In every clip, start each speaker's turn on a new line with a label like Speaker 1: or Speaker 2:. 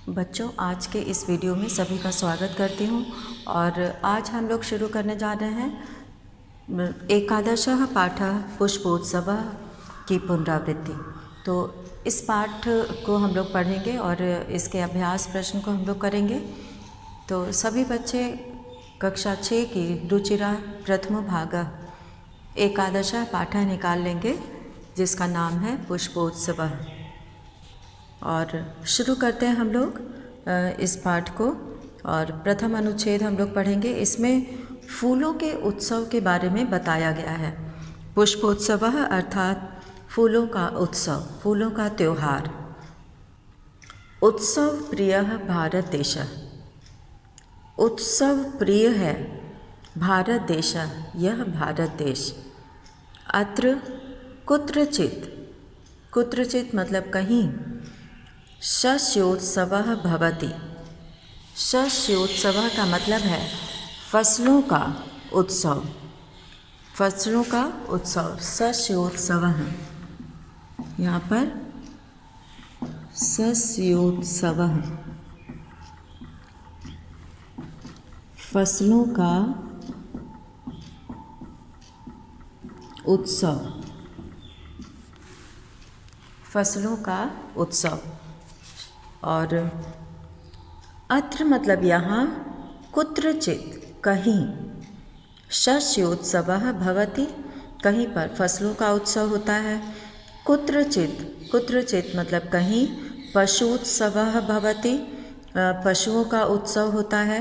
Speaker 1: बच्चों, आज के इस वीडियो में सभी का स्वागत करती हूँ। और आज हम लोग शुरू करने जा रहे हैं एकादशः पाठः पुष्पोत्सवः की पुनरावृत्ति। तो इस पाठ को हम लोग पढ़ेंगे और इसके अभ्यास प्रश्न को हम लोग करेंगे। तो सभी बच्चे कक्षा 6 की रुचिरा प्रथम भागः एकादशः पाठः निकाल लेंगे, जिसका नाम है पुष्पोत्सवः। और शुरू करते हैं हम लोग इस पाठ को। और प्रथम अनुच्छेद हम लोग पढ़ेंगे। इसमें फूलों के उत्सव के बारे में बताया गया है। पुष्पोत्सवः अर्थात फूलों का उत्सव, फूलों का त्योहार। उत्सव प्रियः भारत देशः, उत्सव प्रिय है भारत देशः, यह भारत देश। अत्र कुत्रचित्, कुत्रचित् मतलब कहीं, शस्योत्सवः भवति। शस्योत्सवः का मतलब है फसलों का उत्सव, फसलों का उत्सव। शस्योत्सवः, यहाँ पर शस्योत्सवः फसलों का उत्सव, फसलों का उत्सव। और अत्र मतलब यहाँ, कुत्रचित् कहीं, शस्योत्सवः भवति कहीं पर फसलों का उत्सव होता है। कुत्रचित्, कुत्रचित् मतलब कहीं, पशुत्सवः भवति पशुओं का उत्सव होता है।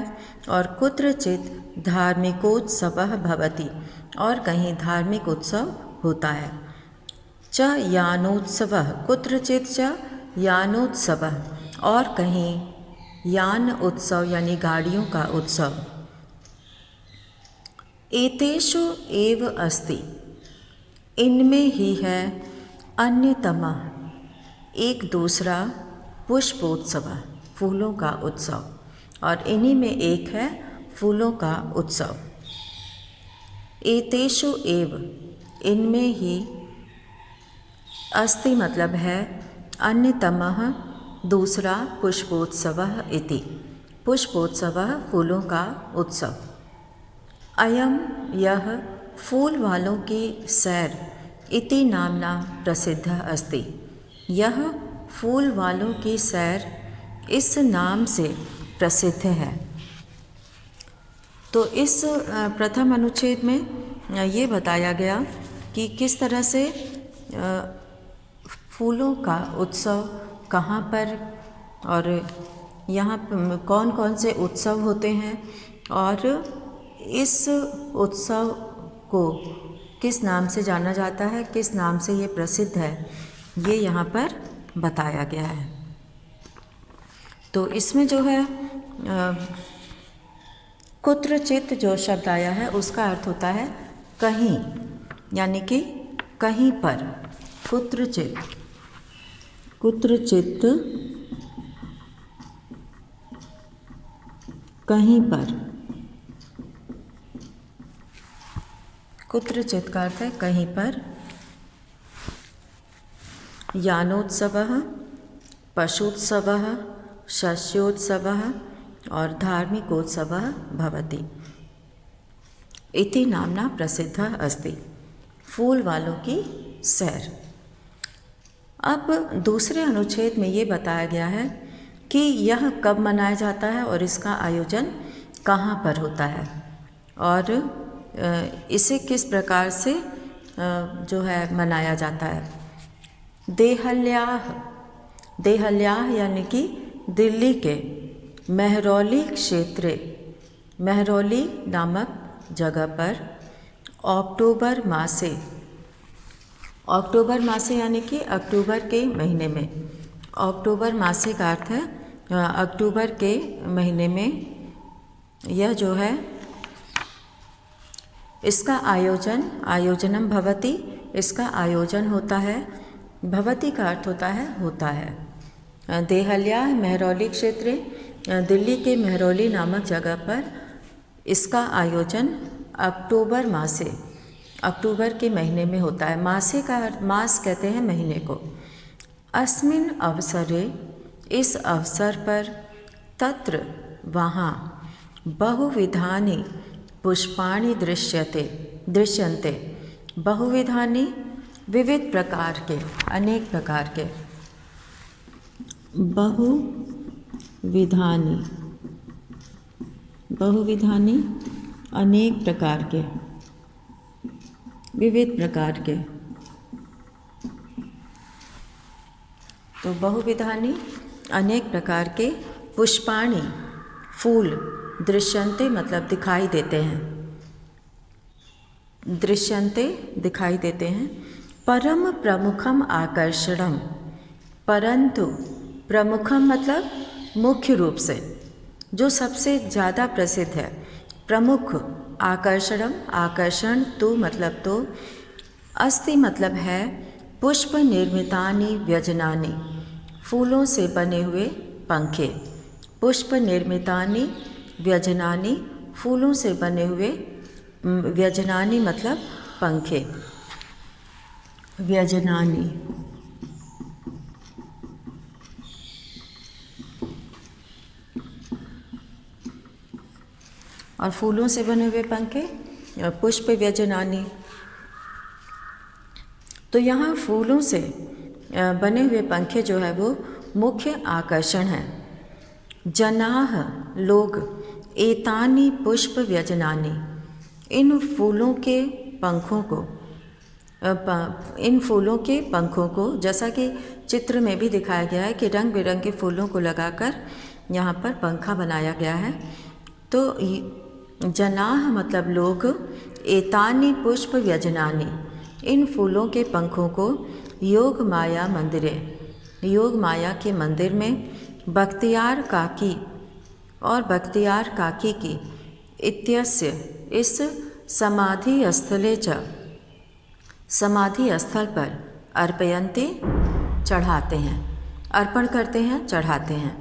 Speaker 1: और कुत्रचित् धार्मिकोत्सवः भवति और कहीं धार्मिक उत्सव होता है। च यानोत्सवः, कुत्रचित् च यानोत्सवः और कहीं यान उत्सव यानी गाड़ियों का उत्सव। एतेषु एव अस्ति, इनमें ही है अन्यतमः, एक दूसरा, पुष्पोत्सवः फूलों का उत्सव। और इन्हीं में एक है फूलों का उत्सव। एतेषु एव, इनमें ही, अस्ति मतलब है अन्यतमः दूसरा, पुष्पोत्सवः इति, पुष्पोत्सवः फूलों का उत्सव। अयम यह फूल वालों की सैर इति नामना प्रसिद्ध अस्ति, यह फूल वालों की सैर इस नाम से प्रसिद्ध है। तो इस प्रथम अनुच्छेद में ये बताया गया कि किस तरह से फूलों का उत्सव कहाँ पर और यहाँ कौन कौन से उत्सव होते हैं और इस उत्सव को किस नाम से जाना जाता है, किस नाम से ये प्रसिद्ध है, ये यहाँ पर बताया गया है। तो इसमें जो है कुत्रचित् जो शब्द आया है उसका अर्थ होता है कहीं, यानी कि कहीं पर। कुत्रचित्, कुत्रचित् कहीं पर, कुत्रचित् का अर्थ है कहीं पर। यानोत्सवः, पशुत्सवः, शस्योत्सवः और धार्मिकोत्सवः भवति इति नामना प्रसिद्धः अस्ति, फूल वालों की सैर। अब दूसरे अनुच्छेद में ये बताया गया है कि यह कब मनाया जाता है और इसका आयोजन कहाँ पर होता है और इसे किस प्रकार से जो है मनाया जाता है। देहल्याः, देहल्याः यानी कि दिल्ली के मेहरौली क्षेत्रे, मेहरौली नामक जगह पर अक्टूबर मासे, अक्टूबर मासे यानी कि अक्टूबर के महीने में, अक्टूबर मासे का अर्थ है अक्टूबर के महीने में, यह जो है इसका आयोजन, आयोजनम भवति, इसका आयोजन होता है। भवति का अर्थ होता है। देहल्याः मेहरौली क्षेत्रे, दिल्ली के मेहरौली नामक जगह पर इसका आयोजन अक्टूबर मासे, अक्टूबर के महीने में होता है। मासे का, मास कहते हैं महीने को। अस्मिन् अवसरे इस अवसर पर तत्र वहाँ बहुविधानि पुष्पाणि दृश्यन्ते। बहुविधानि विविध प्रकार के, अनेक प्रकार के, बहुविधानि अनेक प्रकार के, विविध प्रकार के। तो बहुविधानि अनेक प्रकार के पुष्पाणि फूल दृश्यन्ते मतलब दिखाई देते हैं, दृश्यन्ते दिखाई देते हैं। परम प्रमुखम आकर्षणम, परंतु प्रमुखम मतलब मुख्य रूप से, जो सबसे ज़्यादा प्रसिद्ध है, प्रमुख। आकर्षणम आकर्षण तो मतलब तो, अस्ति मतलब है, पुष्प निर्मितानि व्यजनानि फूलों से बने हुए पंखे। पुष्प निर्मितानि व्यजनानि फूलों से बने हुए, व्यजनानि मतलब पंखे, व्यजनानि। और फूलों से बने हुए पंखे पुष्प व्यजनानि। तो यहाँ फूलों से बने हुए पंखे जो है वो मुख्य आकर्षण है। जनाः लोग, एतानि पुष्प व्यजनानि इन फूलों के पंखों को, इन फूलों के पंखों को, जैसा कि चित्र में भी दिखाया गया है कि रंग बिरंगे फूलों को लगाकर यहाँ पर पंखा बनाया गया है। तो जनाः मतलब लोग, एतानि पुष्प व्यजनानि इन फूलों के पंखों को योग माया मंदिरे, योग माया के मंदिर में, बख्तियार काकी और बख्तियार काकी की, इत्यस्य इस समाधि स्थले च, समाधि स्थल पर, अर्पयन्ते चढ़ाते हैं, अर्पण करते हैं, चढ़ाते हैं।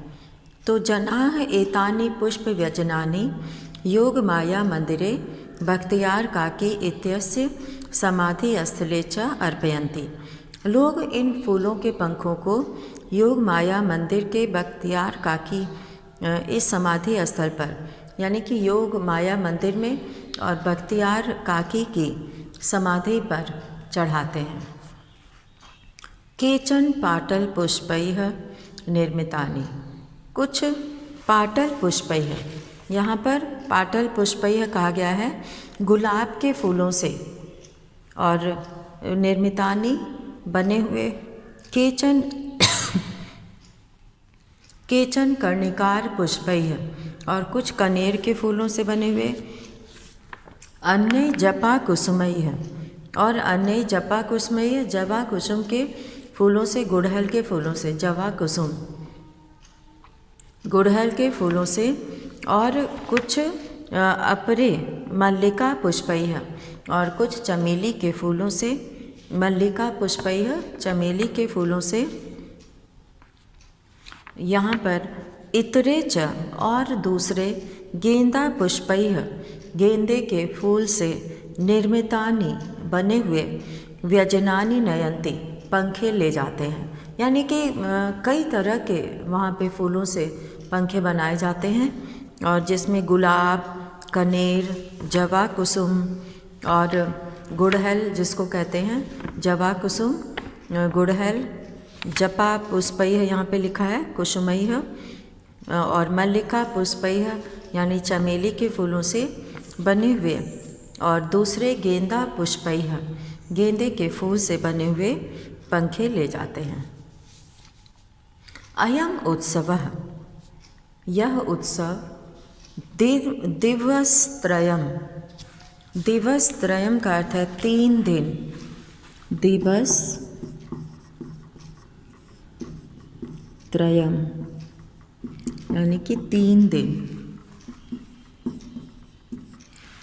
Speaker 1: तो जनाः एतानि पुष्प व्यजनानि योग माया मंदिरे बख्तियार काकी इत्यस्य समाधि स्थले च अर्पयन्ति। लोग इन फूलों के पंखों को योग माया मंदिर के बख्तियार काकी, इस समाधि स्थल पर, यानी कि योग माया मंदिर में और बख्तियार काकी की समाधि पर चढ़ाते हैं। केचन पाटल पुष्पैः निर्मितानि, कुछ पाटल पुष्पैः, यहाँ पर पाटल पुष्पैः कहा गया है गुलाब के फूलों से, और निर्मितानि बने हुए, केचन केचन कर्णिकार पुष्पैः और कुछ कनेर के फूलों से बने हुए, अन्य जपा कुसुमैः और अन्य जपा कुसुमैः, जवा कुसुम के फूलों से, गुड़हल के फूलों से, जवा कुसुम गुड़हल के फूलों से, और कुछ अपरे मल्लिका पुष्पैः और कुछ चमेली के फूलों से, मल्लिका पुष्पैः चमेली के फूलों से। यहाँ पर इतरे च और दूसरे गेंदा पुष्पैः गेंदे के फूल से निर्मितानि बने हुए व्यजनानि नयन्ति पंखे ले जाते हैं, यानी कि कई तरह के वहाँ पे फूलों से पंखे बनाए जाते हैं, और जिसमें गुलाब, कनेर, जवा कुसुम और गुड़हल जिसको कहते हैं, जवा कुसुम, गुड़हल, जपा पुष्पैः यहाँ पे लिखा है कुसुमैः, और मल्लिका पुष्पैः यानी चमेली के फूलों से बने हुए, और दूसरे गेंदा पुष्पैः गेंदे के फूल से बने हुए पंखे ले जाते हैं। अयम उत्सवः, यह उत्सव दिवसत्रयम, दिवसत्रयम का अर्थ है 3 दिन, दिवस त्रयम यानी कि 3 दिन,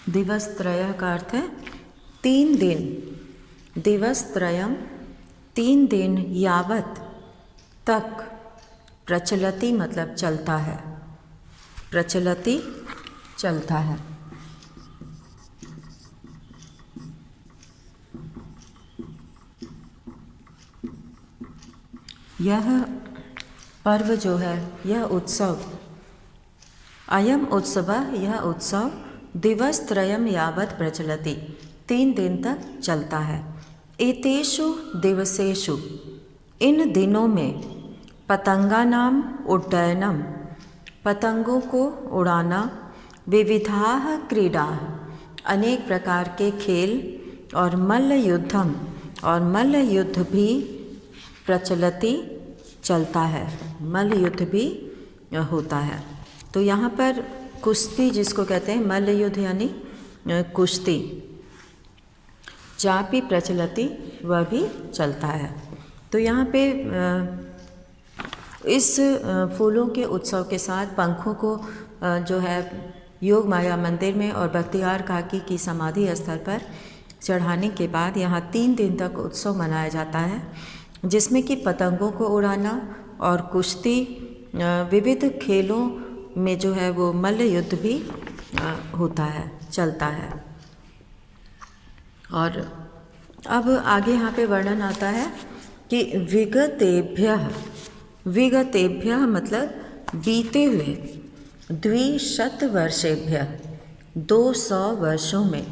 Speaker 1: दिवस त्रय का अर्थ है 3 दिन, दिवस त्रयम 3 दिन यावत तक, प्रचलति मतलब चलता है, प्रचलति चलता है। यह पर्व जो है, यह उत्सव, अयम उत्सवः, यह उत्सव दिवसत्रयं यावत् प्रचलति, 3 दिन तक चलता है। एतेषु दिवसेषु, इन दिनों में, पतंगानाम उड्डयनम, पतंगों को उड़ाना, विविधाः क्रीडाः, अनेक प्रकार के खेल, और मल्ल युद्धम, और मल्ल युद्ध भी प्रचलति, चलता है, मल्ल युद्ध भी होता है। तो यहाँ पर कुश्ती जिसको कहते हैं, मल्ल युद्ध यानी कुश्ती, चापी प्रचलति, वह भी चलता है। तो यहाँ पे इस फूलों के उत्सव के साथ पंखों को जो है योग माया मंदिर में और बख्तियार काकी की समाधि स्थल पर चढ़ाने के बाद यहाँ 3 दिन तक उत्सव मनाया जाता है, जिसमें कि पतंगों को उड़ाना और कुश्ती, विविध खेलों में जो है वो मल्ल युद्ध भी होता है, चलता है। और अब आगे यहाँ पे वर्णन आता है कि विगतेभ्यः, विगतेभ्यः मतलब बीते हुए, 200 वर्षेभ्यः 200 वर्षों में,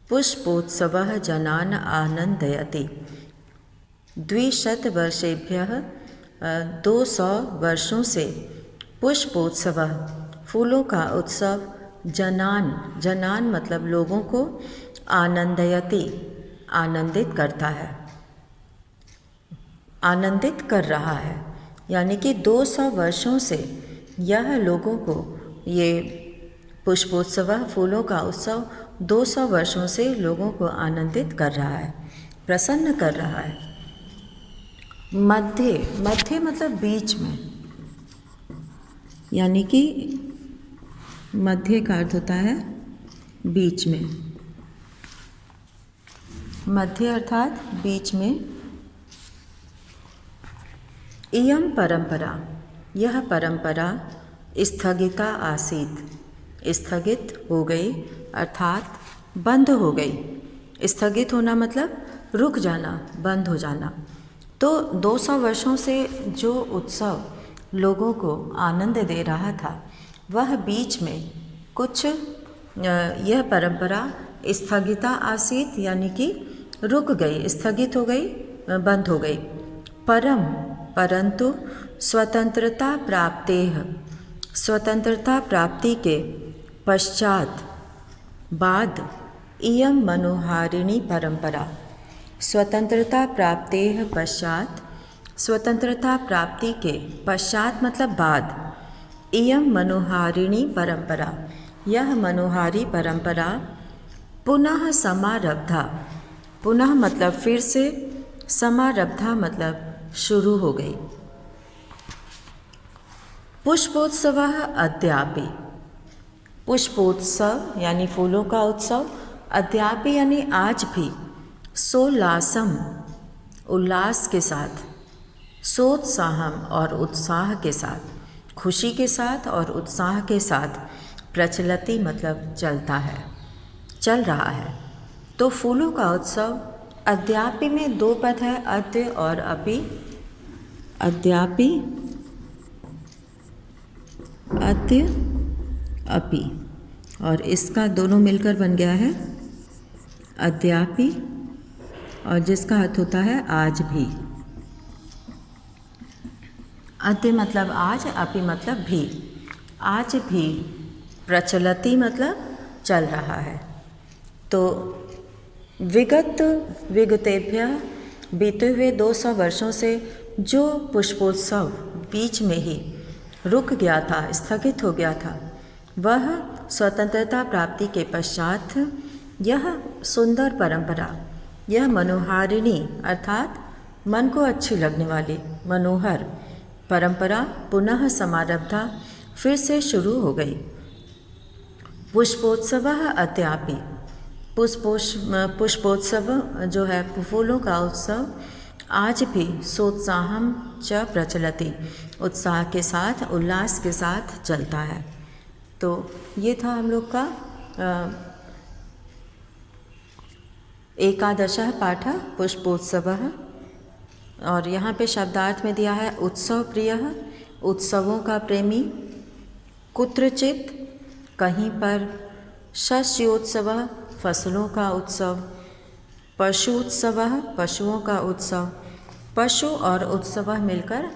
Speaker 1: पुष्पोत्सवः जनान् आनंदयति। 200 वर्षेभ्यः 200 वर्षों से, पुष्पोत्सवः फूलों का उत्सव, जनान, जनान मतलब लोगों को, आनंदयति आनंदित करता है, आनंदित कर रहा है। यानी कि 200 वर्षों से यह लोगों को, ये पुष्पोत्सव फूलों का उत्सव 200 वर्षों से लोगों को आनंदित कर रहा है, प्रसन्न कर रहा है। मध्य, मध्य मतलब बीच में, यानी कि मध्य का अर्थ होता है बीच में, मध्य अर्थात बीच में। इयं परंपरा, यह परंपरा स्थगिता आसीत, स्थगित हो गई अर्थात बंद हो गई। स्थगित होना मतलब रुक जाना, बंद हो जाना। तो 200 वर्षों से जो उत्सव लोगों को आनंद दे रहा था, वह बीच में कुछ, यह परंपरा स्थगिता आसीत यानी कि रुक गई, स्थगित हो गई, बंद हो गई। परम, परंतु स्वतंत्रता प्राप्तेः, स्वतंत्रता प्राप्ति के पश्चात, बाद, इयं मनोहारिणी परंपरा, स्वतंत्रता प्राप्तेः पश्चात, स्वतंत्रता प्राप्ति के पश्चात मतलब बाद, इयं मनोहारिणी परंपरा, यह मनोहारी परंपरा, पुनः समारब्धा, पुनः मतलब फिर से, समारब्धा मतलब शुरू हो गई। पुष्पोत्सवः अद्यापि, पुष्पोत्सव यानी फूलों का उत्सव, अद्यापि यानी आज भी, सोल्लासम उल्लास के साथ, सोत्साहम और उत्साह के साथ, खुशी के साथ और उत्साह के साथ, प्रचलति मतलब चलता है, चल रहा है। तो फूलों का उत्सव, अद्यापि में 2 पद है, अद्य और अपि। अद्यापि, अद्य, अपि, और इसका दोनों मिलकर बन गया है अद्यापि, और जिसका अर्थ होता है आज भी। अद्य मतलब आज, अपि मतलब भी, आज भी, प्रचलति मतलब चल रहा है। तो विगतेभ्यः बीते हुए 200 वर्षों से जो पुष्पोत्सव बीच में ही रुक गया था, स्थगित हो गया था, वह स्वतंत्रता प्राप्ति के पश्चात यह सुंदर परंपरा, यह मनोहारिणी अर्थात मन को अच्छी लगने वाली, मनोहर परंपरा पुनः समारब्धा, फिर से शुरू हो गई। पुष्पोत्सवः अद्यापि, पुष्पोत्सव जो है फूलों का उत्सव आज भी, सोत्साहम च प्रचलति, उत्साह के साथ, उल्लास के साथ चलता है। तो ये था हम लोग का 11 पाठः पुष्पोत्सवः। और यहाँ पे शब्दार्थ में दिया है उत्सव प्रिय, उत्सवों का प्रेमी, कुत्रचित कहीं पर, शस्योत्सव फसलों का उत्सव, पशु उत्सव पशुओं का उत्सव, पशु और उत्सव मिलकर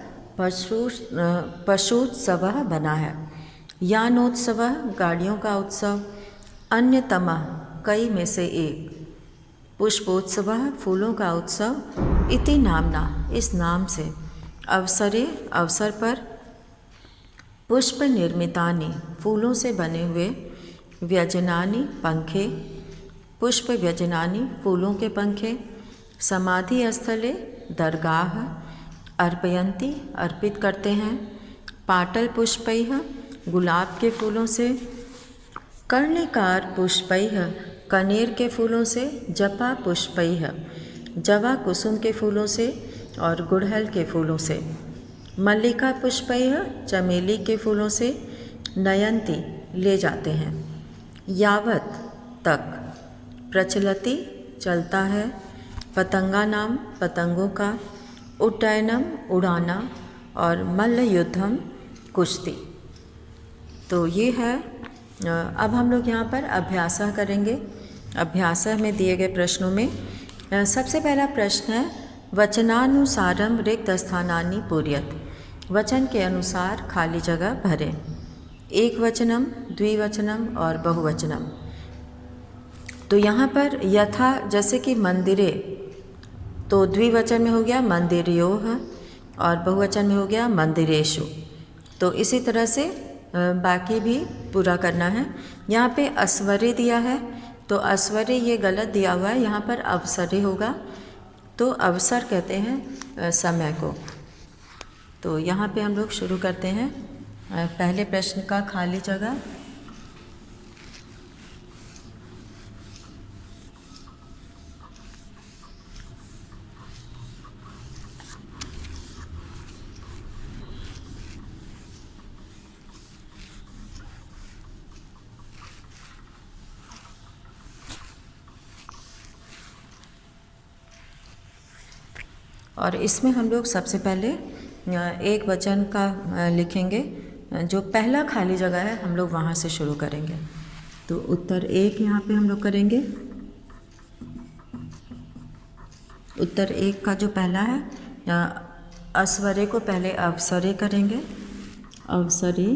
Speaker 1: पशुत्सव बना है, यानोत्सव गाड़ियों का उत्सव, अन्यतमः कई में से एक, पुष्पोत्सव फूलों का उत्सव, इति नामना इस नाम से, अवसरे अवसर पर, पुष्प निर्मितानि फूलों से बने हुए, व्यजनानि पंखे, पुष्प व्यजनानि फूलों के पंखे, समाधि स्थले दरगाह, अर्पयन्ति अर्पित करते हैं, पाटल पुष्पैः गुलाब के फूलों से, कर्णिकार पुष्पैः कनेर के फूलों से, जपा पुष्पैः जवा कुसुम के फूलों से और गुड़हल के फूलों से, मल्लिका पुष्पैः चमेली के फूलों से, नयन्ति ले जाते हैं, यावत तक, प्रचलति चलता है, पतंगा नाम पतंगों का, उड्डयनम उड़ाना और मल्ल युद्धम कुश्ती। तो ये है। अब हम लोग यहाँ पर अभ्यास करेंगे। अभ्यास में दिए गए प्रश्नों में सबसे पहला प्रश्न है वचनानुसारम रिक्त स्थानानि पूर्यत। वचन के अनुसार खाली जगह भरें। एक वचनम, द्विवचनम और बहुवचनम। तो यहाँ पर यथा जैसे कि मंदिरे, तो द्विवचन में हो गया मंदिरयोः और बहुवचन में हो गया मंदिरेषु। तो इसी तरह से बाकी भी पूरा करना है। यहाँ पे अस्वरे दिया है, तो अस्वरे ये गलत दिया हुआ है, यहाँ पर अवसरे होगा। तो अवसर कहते हैं समय को। तो यहाँ पे हम लोग शुरू करते हैं पहले प्रश्न का खाली जगह। और इसमें हम लोग सबसे पहले एक वचन का लिखेंगे। जो पहला खाली जगह है हम लोग वहाँ से शुरू करेंगे। तो उत्तर एक यहाँ पे हम लोग करेंगे। उत्तर एक का जो पहला है, अस्वरे को पहले अवसरे करेंगे। अवसरे,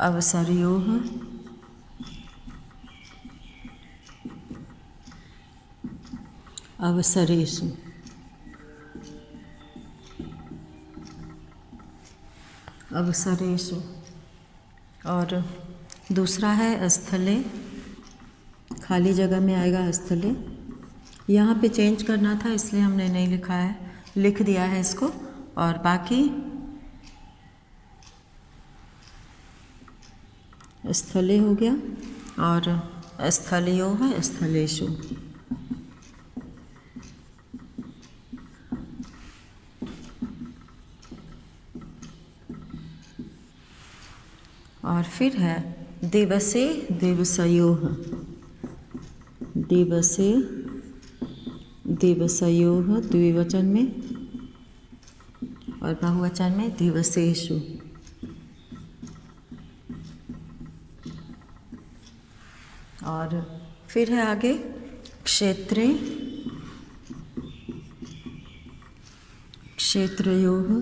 Speaker 1: अवसरयोः, अवसरेषु। अवसरेषु। और दूसरा है स्थले, खाली जगह में आएगा स्थले। यहाँ पे चेंज करना था इसलिए हमने नहीं लिखा है, लिख दिया है इसको। और बाकी स्थले हो गया और स्थलयोः, स्थलेषु। और फिर है दिवसे, दिवसयोः। दिवसे, दिवसयोः द्विवचन में और बहुवचन में दिवसेषु। और फिर है आगे क्षेत्रे, क्षेत्रयोः,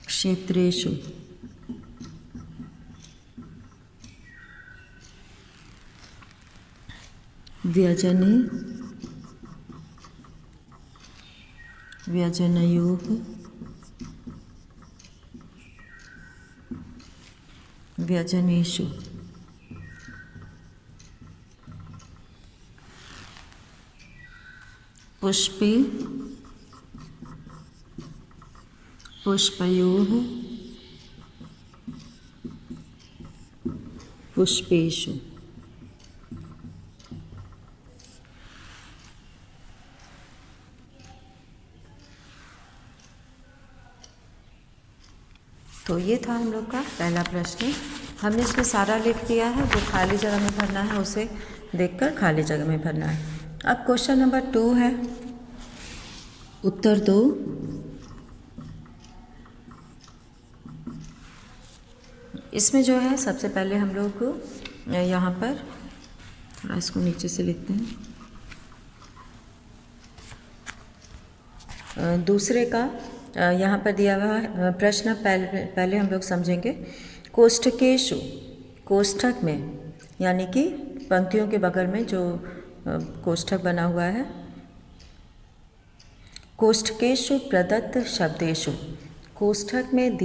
Speaker 1: क्षेत्रेषु। व्यजने, व्यजनयोः, व्यजनेषु। पुष्पे, पुष्पयोः, पुष्पेषु। तो ये था हम लोग का पहला प्रश्न। हमने इसमें सारा लिख दिया है, जो खाली जगह में भरना है उसे देखकर खाली जगह में भरना है। अब क्वेश्चन नंबर 2 है, उत्तर दो। इसमें जो है सबसे पहले हम लोग यहाँ पर थोड़ा इसको नीचे से लिखते हैं। दूसरे का यहाँ पर दिया हुआ प्रश्न पहले हम लोग समझेंगे। कोष्ठकेषु, कोष्ठक में यानी कि पंक्तियों के बगल में जो कोष्ठक बना हुआ है। कोष्ठकेषु प्रदत्त शब्देषु, कोष्ठक में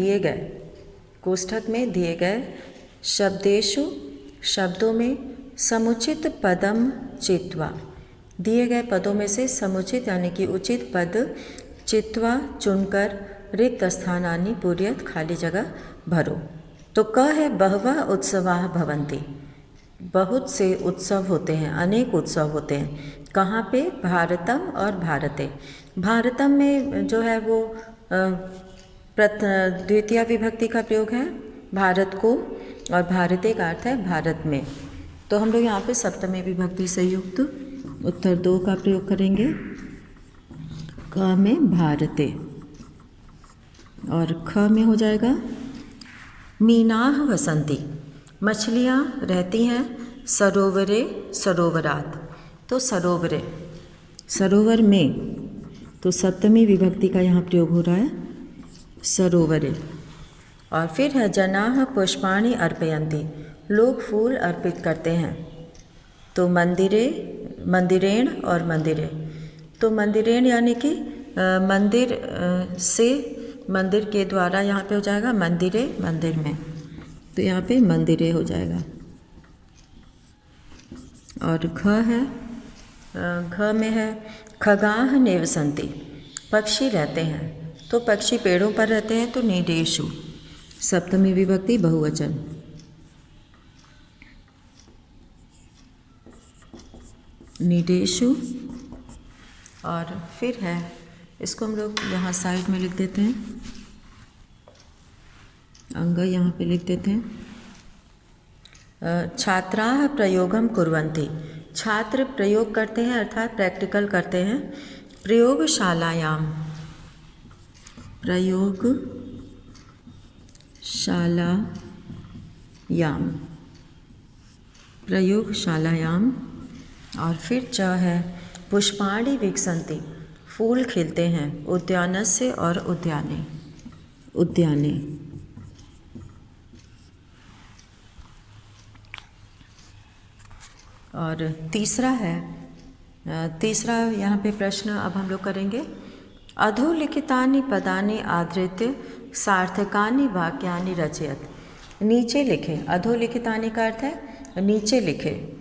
Speaker 1: दिए गए शब्देषु, शब्दों में समुचित पदम चित्वा, दिए गए पदों में से समुचित यानी कि उचित पद चित्वा चुनकर रिक्त स्थानानि पूरयत, खाली जगह भरो। तो क है बहवः उत्सवाः भवन्ति, बहुत से उत्सव होते हैं, अनेक उत्सव होते हैं। कहाँ पे? भारतम और भारते। भारतम में जो है वो द्वितीय विभक्ति का प्रयोग है भारत को, और भारते का अर्थ है भारत में। तो हम लोग यहाँ पे सप्तमी विभक्ति से युक्त उत्तर 2 का प्रयोग करेंगे। क में भारते और ख में हो जाएगा मीनाः वसन्ति, मछलियाँ रहती हैं सरोवरे सरोवरात। तो सरोवरे, सरोवर में, तो सप्तमी विभक्ति का यहाँ प्रयोग हो रहा है सरोवरे। और फिर है जनाः पुष्पाणि अर्पयन्ति, लोग फूल अर्पित करते हैं। तो मंदिरे, मंदिरेण और मंदिरे। तो मंदिरेण यानी कि मंदिर से, मंदिर के द्वारा यहाँ पे हो जाएगा मंदिरे, मंदिर में। तो यहाँ पे मंदिरे हो जाएगा। और घ है, घ में है खगाः निवसन्ति, पक्षी रहते हैं। तो पक्षी पेड़ों पर रहते हैं, तो नीडेषु, सप्तमी विभक्ति बहुवचन। नीडेषु। और फिर है, इसको हम लोग यहाँ साइड में लिख देते हैं, अंग यहाँ पे लिख देते हैं। छात्राः प्रयोगम कुर्वन्ति, छात्र प्रयोग करते हैं अर्थात प्रैक्टिकल करते हैं। प्रयोगशालायाम, प्रयोगशालायाम, प्रयोगशालायाम। और फिर च है पुष्पाणि विकसन्ति, फूल खिलते हैं। उद्यानस्य और उद्याने, उद्याने। और तीसरा है, तीसरा यहाँ पे प्रश्न अब हम लोग करेंगे। अधोलिखितानि पदानि आधृत्य सार्थकानि वाक्यानि रचयत, नीचे लिखे। अधोलिखितानि का अर्थ है नीचे लिखे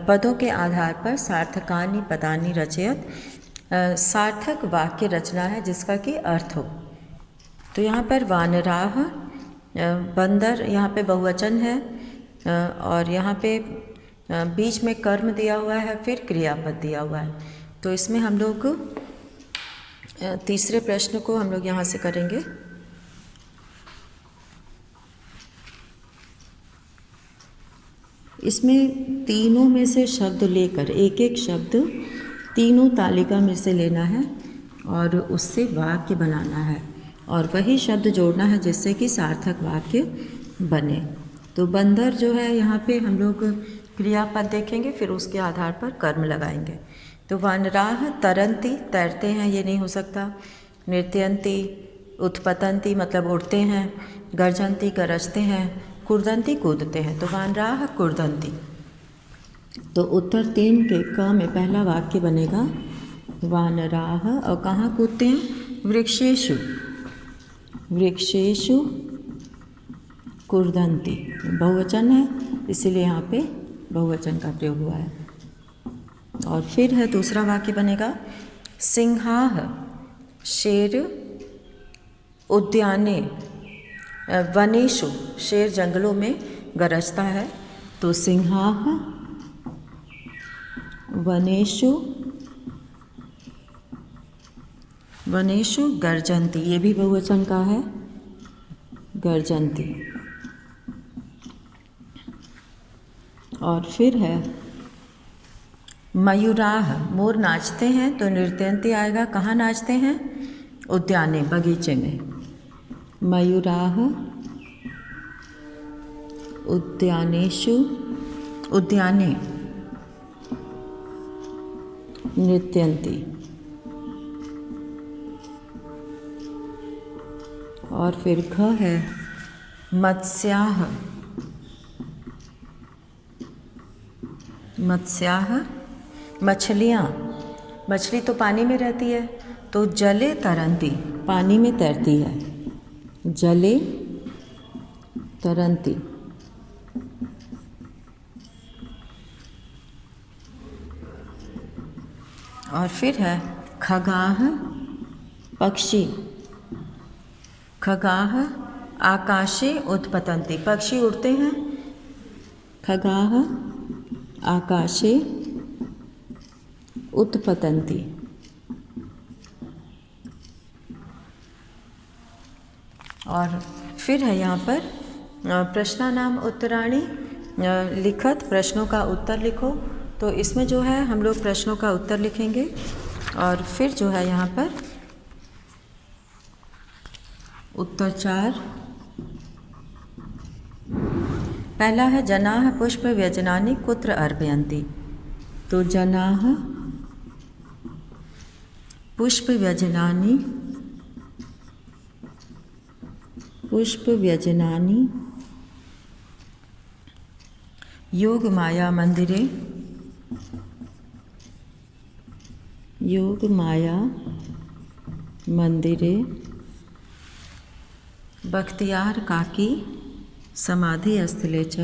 Speaker 1: पदों के आधार पर सार्थकानि पदानि रचयत, सार्थक वाक्य रचना है जिसका कि अर्थ हो। तो यहाँ पर वानराः, बंदर यहाँ पे बहुवचन है, और यहाँ पे बीच में कर्म दिया हुआ है, फिर क्रियापद दिया हुआ है। तो इसमें हम लोग तीसरे प्रश्न को हम लोग यहाँ से करेंगे। इसमें तीनों में से शब्द लेकर, एक एक शब्द तीनों तालिका में से लेना है और उससे वाक्य बनाना है, और वही शब्द जोड़ना है जिससे कि सार्थक वाक्य बने। तो बंदर जो है यहाँ पे हम लोग क्रियापद देखेंगे, फिर उसके आधार पर कर्म लगाएंगे। तो वानराः तरन्ति, तैरते हैं, ये नहीं हो सकता। नृत्यन्ति, उत्पतन्ति मतलब उड़ते हैं। गर्जन्ति, गरजते हैं। कुर्दन्ति, कूदते हैं। तो वानराः कुर्दन्ति। तो उत्तर 3 के क में पहला वाक्य बनेगा वानराः, और कहाँ कूदते हैं? वृक्षेषु, वृक्षेषु कुर्दन्ति। बहुवचन है इसीलिए यहाँ पे बहुवचन का प्रयोग हुआ है। और फिर है दूसरा वाक्य बनेगा सिंहाः, शेर उद्याने, वनेषु, शेर जंगलों में गरजता है। तो सिंहाः वनेषु, वनेषु गर्जन्ति, ये भी बहुवचन का है, गर्जन्ति। और फिर है मयूराह, मोर नाचते हैं, तो नृत्यंती आएगा। कहाँ नाचते हैं? उद्याने, बगीचे में। मयूराह उद्यानेषु, उद्याने नृत्यन्ति। और फिर ख है मत्स्याः, मत्स्याः मछलियाँ, मछली तो पानी में रहती है, तो जले तरंती, पानी में तैरती है, जले तरंती। और फिर है खगाः, पक्षी, खगाः आकाशे उत्पतन्ति, पक्षी उड़ते हैं। खगाः आकाशे उत्पतन्ति। और फिर है यहाँ पर प्रश्नानाम उत्तराणि, लिखत, प्रश्नों का उत्तर लिखो। तो इसमें जो है हम लोग प्रश्नों का उत्तर लिखेंगे। और फिर जो है यहाँ पर उत्तर 4, पहला है जनाः पुष्प व्यजनानि कुत्र अर्पयन्ति। तो जनाः पुष्प व्यजनानि, पुष्प व्यजनानि योग माया मंदिरे, योग माया मंदिरे बख्तियार काकी समाधि स्थले च,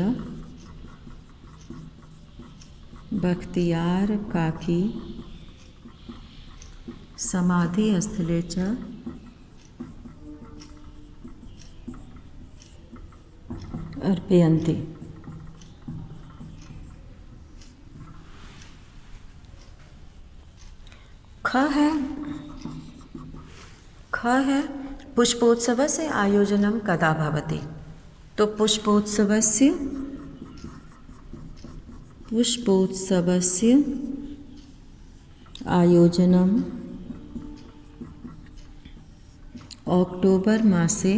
Speaker 1: बख्तियार काकी समाधि स्थले च अर्पयन्ति। ख है पुष्पोत्सवस्य आयोजनं कदा भवति। तो पुष्पोत्सवस्य आयोजनम् अक्टोबर मासे,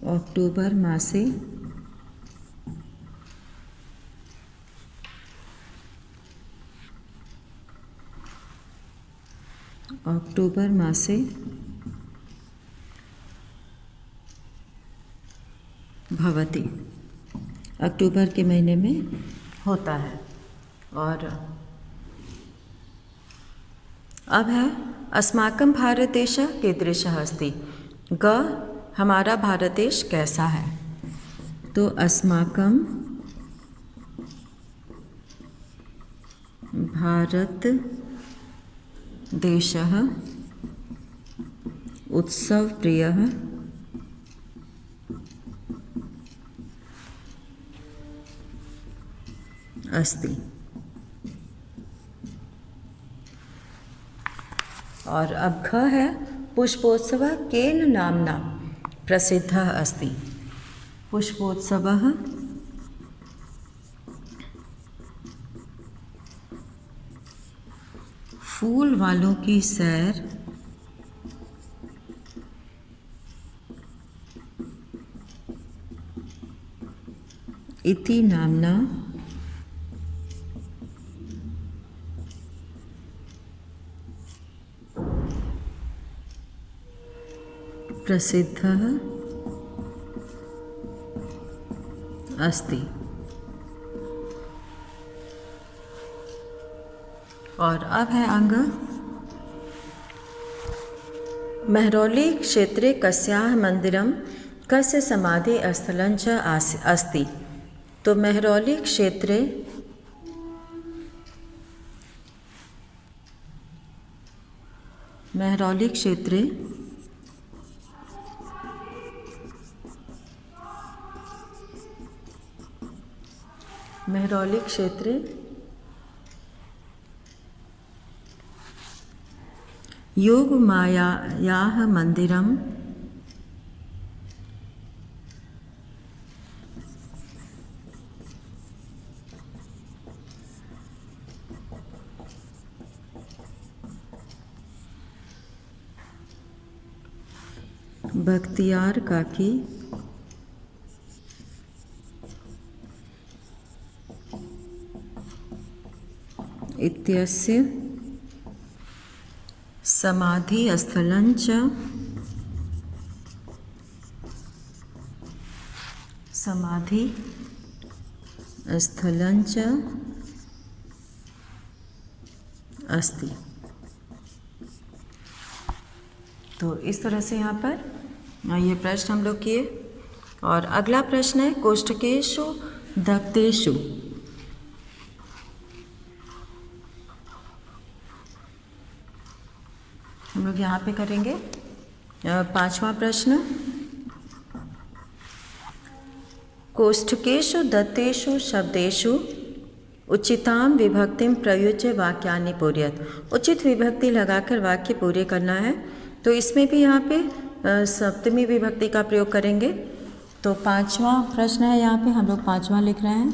Speaker 1: अक्टोबर मासे अक्टोबर मासे भवति, अक्टूबर के महीने में होता है। और अब है अस्माकं भारत देश कीदृशः अस्ति। ग हमारा भारत देश कैसा है। तो अस्माकं भारत देशः उत्सव प्रियः अस्ति। और अब ख है पुष्पोत्सवः केन नाम्ना प्रसिद्धः अस्ति। पुष्पोत्सवः फूल वालों की सैर इति नाम्ना प्रसिद्धः अस्ति। और अब है अंग महरौली क्षेत्रे कस्याः मंदिरं कस्य समाधि स्थलं च अस्ति। तो महरौली क्षेत्रे योग मायायाः मंदिरं बख्तियार काकी इत्यस्य समाधिस्थलं च अस्ति। तो इस तरह से यहाँ पर ये प्रश्न हम लोग किए। और अगला प्रश्न है कोष्ठकेषु दत्तेषु। हम लोग यहाँ पे करेंगे 5वां प्रश्न। कोष्ठकेषु दत्तेषु शब्देषु उचितां विभक्तिं प्रयुज्य वाक्यानि पूरयत। उचित विभक्ति लगाकर वाक्य पूरे करना है। तो इसमें भी यहाँ पे सप्तमी विभक्ति का प्रयोग करेंगे। तो 5वां प्रश्न है, यहाँ पे हम लोग 5वां लिख रहे हैं।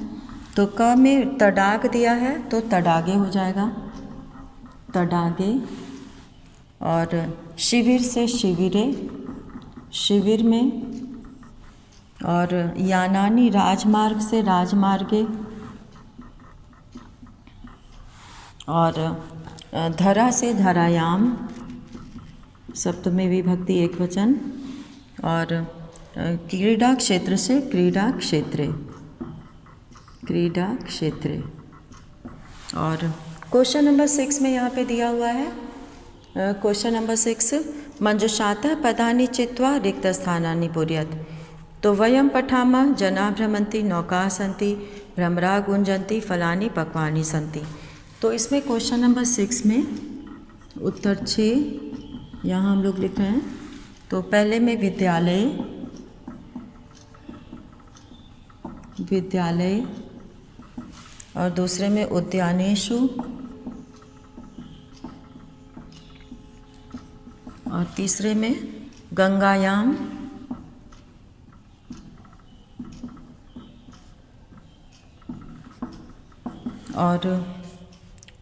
Speaker 1: तो क में तडाग दिया है तो तडागे हो जाएगा, तडागे। और शिविर से शिविरे, शिविर में। और यानानी राजमार्ग से राजमार्गे। और धरा से धरायाम, सप्तमी विभक्ति एकवचन। और क्रीडा क्षेत्र से क्रीडा क्षेत्रे, क्रीडा क्षेत्रे। और क्वेश्चन नंबर 6 में यहाँ पे दिया हुआ है, क्वेश्चन नंबर 6, मंजुषातः पदानि चित्वा रिक्तस्थानानि पूरयत। तो वयं पठामः जना भ्रमन्ति नौकाः सन्ति भ्रमरा गुंजन्ति फलानि पक्वानि सन्ति। तो इसमें क्वेश्चन नंबर 6 में उत्तर 6 यहाँ हम लोग लिख रहे हैं। तो पहले में विद्यालय, विद्यालय। और दूसरे में उद्यानेषु। और तीसरे में गंगायाम। और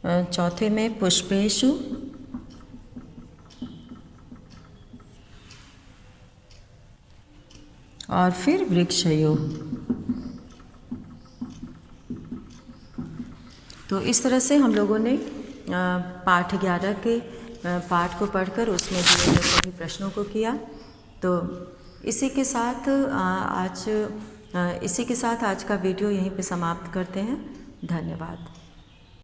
Speaker 1: चौथे में पुष्पेषु। और फिर वृक्षयो। तो इस तरह से हम लोगों ने पाठ 11 के पाठ को पढ़कर उसमें दिए गए सभी प्रश्नों को किया। तो इसी के साथ आज का वीडियो यहीं पे समाप्त करते हैं। धन्यवाद।